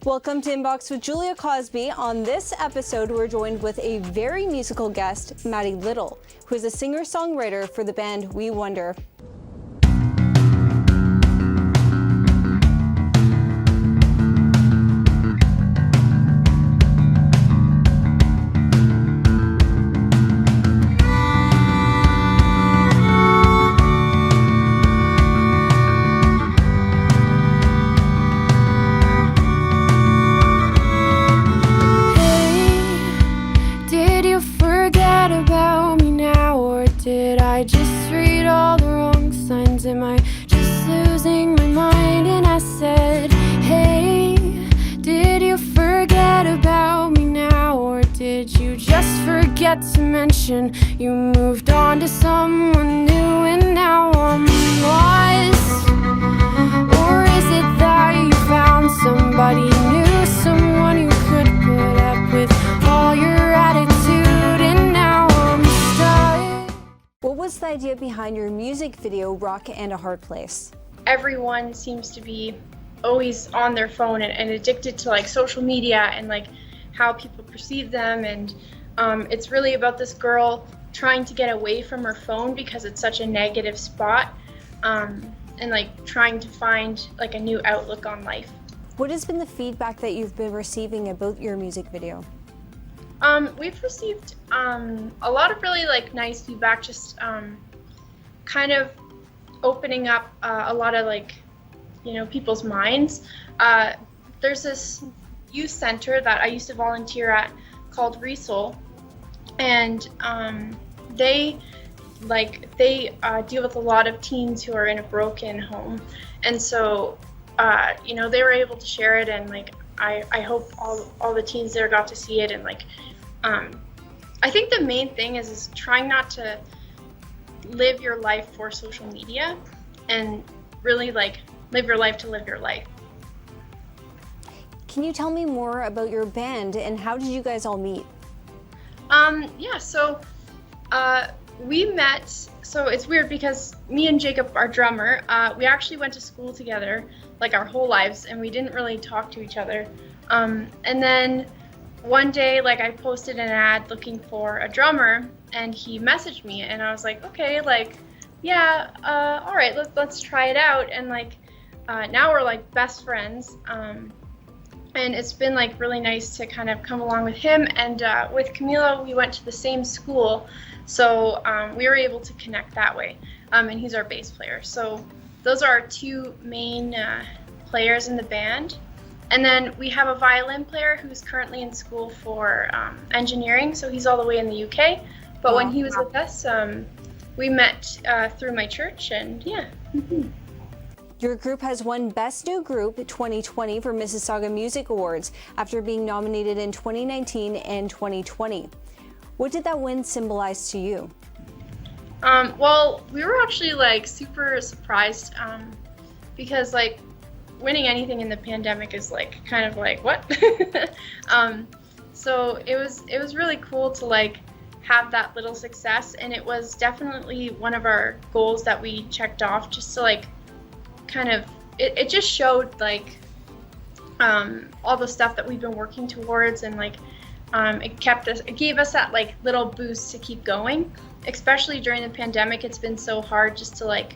Welcome to Inbox with Julia Cosby. On this episode, we're joined with a very musical guest, Maddy, who is a singer-songwriter for the band We Wonder. Am I just losing my mind? And I said, hey, did you forget about me now? Or did you just forget to mention you moved on to someone new and now I'm lost? Or is it that you found somebody new, someone you could put up with all your attitude and now I'm stuck? What was the idea behind your music video, Rock and a Hard Place? Everyone seems to be always on their phone and addicted to like social media and like how people perceive them, and it's really about this girl trying to get away from her phone because it's such a negative spot, and like trying to find like a new outlook on life. What has been the feedback that you've been receiving about your music video? We've received a lot of really like nice feedback, just kind of opening up a lot of like, you know, people's minds. There's this youth center that I used to volunteer at called Resol, and they deal with a lot of teens who are in a broken home, and so you know, they were able to share it, and like I hope all the teens there got to see it, and like I think the main thing is trying not to live your life for social media and really like live your life to live your life. Can you tell me more about your band and how did you guys all meet? Yeah, so we met, so it's weird because me and Jacob, our drummer, we actually went to school together like our whole lives and we didn't really talk to each other. And then one day, like I posted an ad looking for a drummer and he messaged me and I was like, okay, like, yeah, all right, let's try it out. And like, now we're like best friends. And it's been like really nice to kind of come along with him, and with Camilo, we went to the same school. So we were able to connect that way. And he's our bass player. So those are our two main players in the band. And then we have a violin player who's currently in school for engineering, so he's all the way in the UK. But when he was with us, we met through my church, and yeah. Your group has won Best New Group 2020 for Mississauga Music Awards after being nominated in 2019 and 2020. What did that win symbolize to you? Well, we were actually like super surprised because like winning anything in the pandemic is like kind of like what? So it was really cool to like have that little success, and it was definitely one of our goals that we checked off, just to like kind of it just showed like all the stuff that we've been working towards, and like it gave us that like little boost to keep going, especially during the pandemic. It's been so hard just to like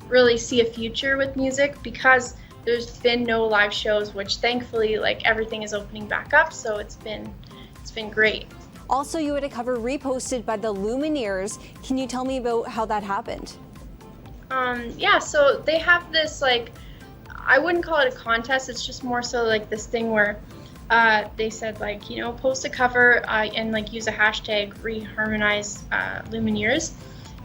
really see a future with music because there's been no live shows, which thankfully like everything is opening back up, so it's been great. Also, you had a cover reposted by the Lumineers. Can you tell me about how that happened? Yeah, so they have this like, I wouldn't call it a contest, it's just more so like this thing where they said like, you know, post a cover and like use a hashtag reharmonize Lumineers.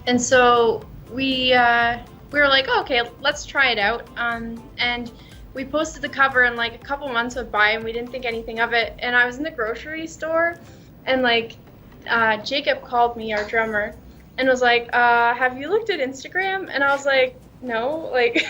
And so we were like, oh, okay, let's try it out. And we posted the cover, and like a couple months went by and we didn't think anything of it. And I was in the grocery store, and like Jacob called me, our drummer, and was like, have you looked at Instagram? And I was like, no, like,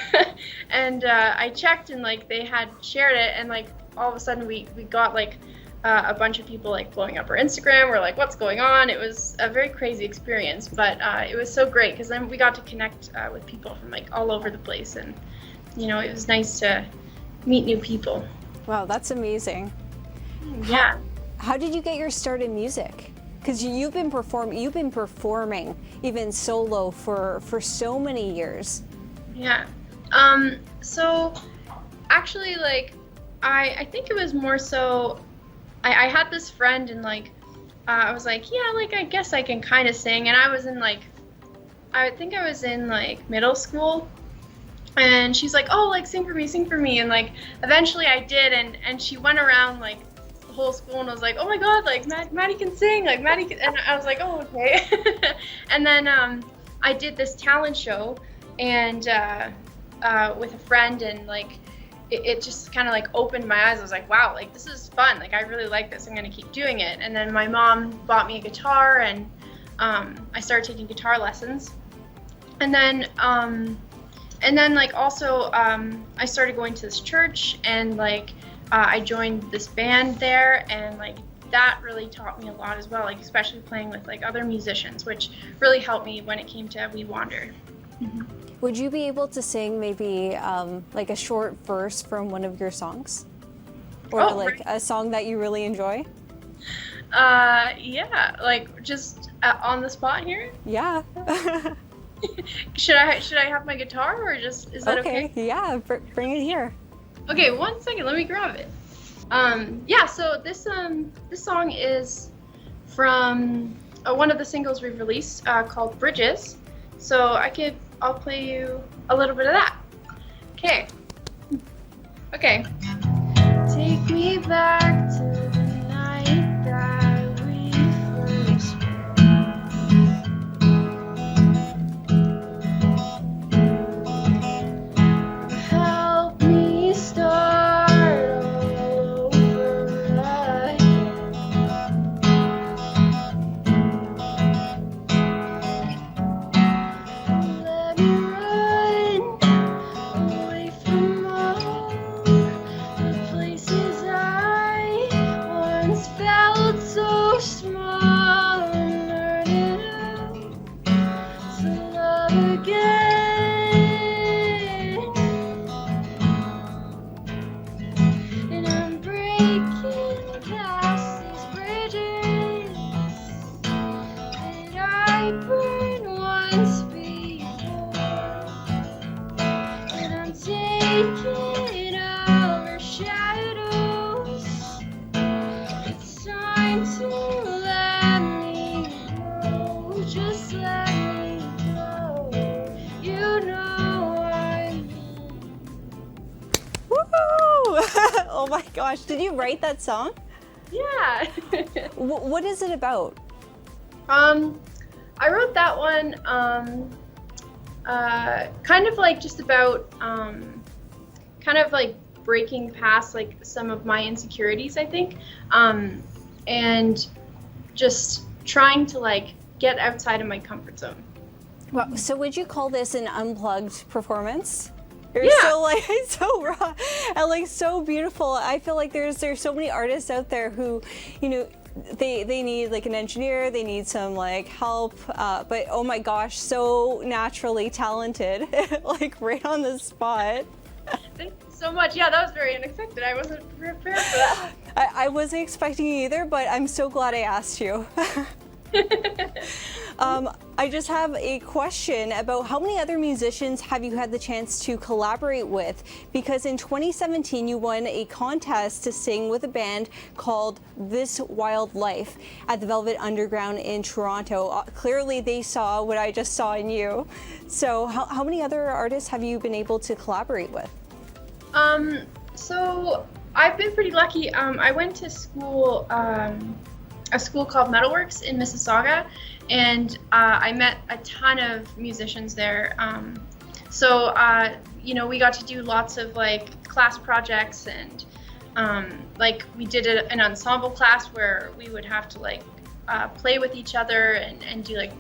and I checked, and like they had shared it, and like all of a sudden we got like a bunch of people like blowing up our Instagram. We're like, what's going on? It was a very crazy experience, but it was so great because then we got to connect with people from like all over the place, and you know, it was nice to meet new people. Wow, that's amazing. Yeah. How did you get your start in music? Because you've been performing even solo for so many years. Yeah. So actually, like, I think it was more so, I had this friend, and like, I was like, yeah, like, I guess I can kind of sing. And I was in like, I think I was in like middle school, and she's like, oh, like, sing for me. And like, eventually I did. And she went around like the whole school and was like, oh my God, like, Maddy can sing, like, Maddy can, and I was like, oh, okay. And then I did this talent show, and with a friend, and like, it just kind of like opened my eyes. I was like, wow, like, this is fun. Like, I really like this. I'm going to keep doing it. And then my mom bought me a guitar, and I started taking guitar lessons. And then like, also, I started going to this church, and like, I joined this band there, and like, that really taught me a lot as well, like, especially playing with like other musicians, which really helped me when it came to We Wander. Mm-hmm. Would you be able to sing maybe like a short verse from one of your songs? Or like a song that you really enjoy? Yeah, like, just on the spot here? Yeah. Should I have my guitar, or just, is that okay? Yeah, bring it here. Okay, 1 second, let me grab it. Yeah, so this song is from one of the singles we've released, called Bridges. So I'll play you a little bit of that. Okay. Take me back to the night that we first met. Help me start all over again. Let me run away from all the places I once felt so small, and learning to love again. And I'm breaking past these bridges that I burned once before, and I'm taking over shadows. It's time to let me go, just let me go. You know I Woo! Oh my gosh, did you write that song? Yeah. What is it about? I wrote that one kind of like just about kind of like breaking past like some of my insecurities, I think, and just trying to like get outside of my comfort zone. Wow. So would you call this an unplugged performance? You're Yeah. so like so raw and like so beautiful. I feel like there's so many artists out there who, you know, they need like an engineer, they need some like help, but oh my gosh, so naturally talented, like right on the spot. Thank you so much. Yeah, that was very unexpected. I wasn't prepared for that. I wasn't expecting it either, but I'm so glad I asked you. I just have a question about how many other musicians have you had the chance to collaborate with? Because in 2017, you won a contest to sing with a band called This Wild Life at the Velvet Underground in Toronto. Clearly, they saw what I just saw in you. So how many other artists have you been able to collaborate with? So I've been pretty lucky. I went to school, a school called Metalworks in Mississauga, and I met a ton of musicians there. So you know, we got to do lots of like class projects, and like we did an ensemble class where we would have to like play with each other and do like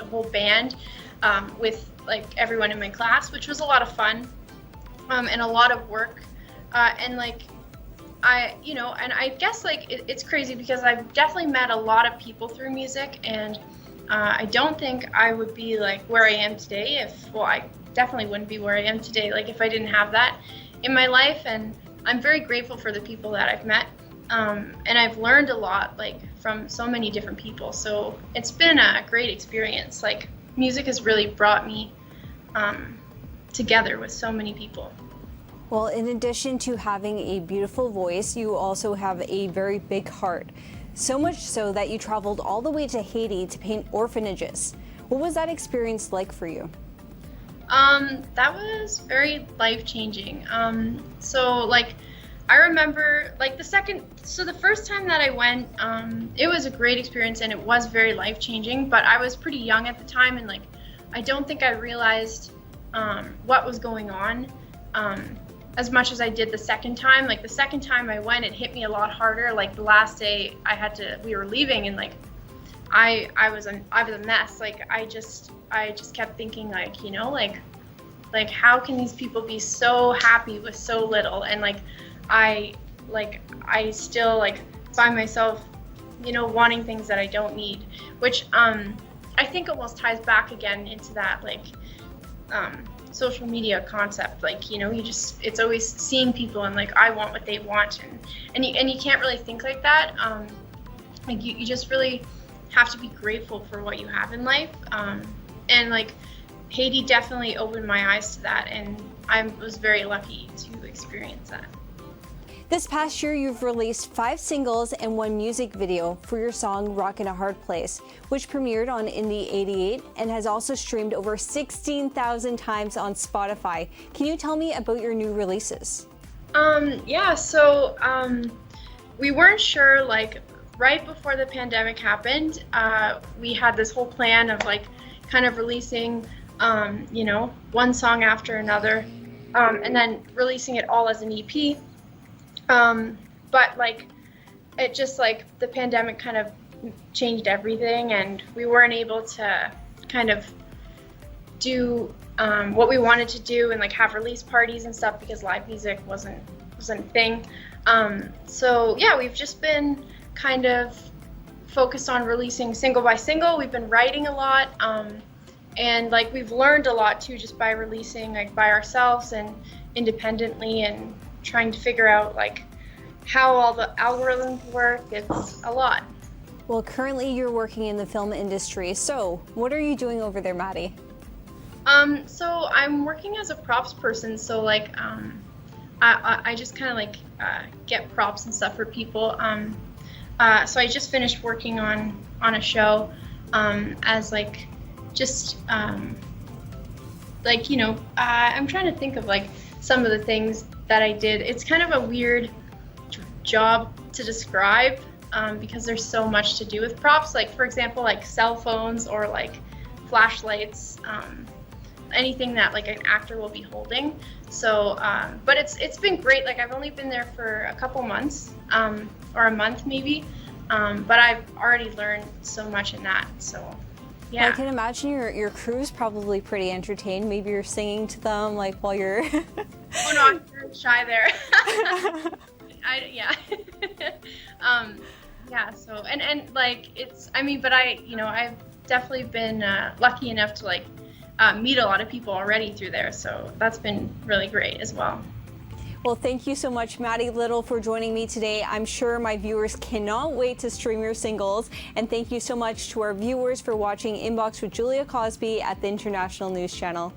a whole band with like everyone in my class, which was a lot of fun and a lot of work, and like you know, and I guess like it's crazy because I've definitely met a lot of people through music, and I don't think I would be like where I am today I definitely wouldn't be where I am today like if I didn't have that in my life. And I'm very grateful for the people that I've met, and I've learned a lot, like, from so many different people. So it's been a great experience. Like, music has really brought me together with so many people. Well, in addition to having a beautiful voice, you also have a very big heart. So much so that you traveled all the way to Haiti to paint orphanages. What was that experience like for you? That was very life-changing. So like, I remember like the first time that I went, it was a great experience and it was very life-changing, but I was pretty young at the time, and like, I don't think I realized, what was going on, as much as I did the second time. Like, the second time I went, it hit me a lot harder. Like, the last day we were leaving, and like, I was a mess. Like, I just kept thinking, like, you know, like how can these people be so happy with so little? And like, I still like find myself, you know, wanting things that I don't need, which I think almost ties back again into that, like, social media concept. Like, you know, it's always seeing people and like, I want what they want, and you can't really think like that. Like, you just really have to be grateful for what you have in life, and like, Haiti definitely opened my eyes to that, and I was very lucky to experience that. This past year, you've released 5 singles and 1 music video for your song Rockin' a Hard Place, which premiered on Indie 88 and has also streamed over 16,000 times on Spotify. Can you tell me about your new releases? Yeah, so we weren't sure, like, right before the pandemic happened, we had this whole plan of like kind of releasing, you know, one song after another, and then releasing it all as an EP. But like, it just, like, the pandemic kind of changed everything, and we weren't able to kind of do what we wanted to do and like have release parties and stuff, because live music wasn't a thing. So yeah, we've just been kind of focused on releasing single by single. We've been writing a lot, and like, we've learned a lot too, just by releasing like by ourselves and independently, and trying to figure out like how all the algorithms work. It's a lot. Well, currently you're working in the film industry, so what are you doing over there, Maddy? So I'm working as a props person, so like, I just kind of like get props and stuff for people. So I just finished working on a show, as like, just like, you know, I'm trying to think of like some of the things that I did. It's kind of a weird job to describe, because there's so much to do with props. Like, for example, like cell phones or like flashlights, anything that like an actor will be holding. So, but it's been great. Like, I've only been there for a couple months, or a month maybe, but I've already learned so much in that. So, yeah. Well, I can imagine your crew's probably pretty entertained. Maybe you're singing to them like while you're. Oh no, I'm very shy there. Yeah. Yeah. So and like, it's, I mean, but you know, I've definitely been lucky enough to like meet a lot of people already through there. So that's been really great as well. Well, thank you so much, Maddy Little, for joining me today. I'm sure my viewers cannot wait to stream your singles. And thank you so much to our viewers for watching Inbox with Julia Cosby at the International News Channel.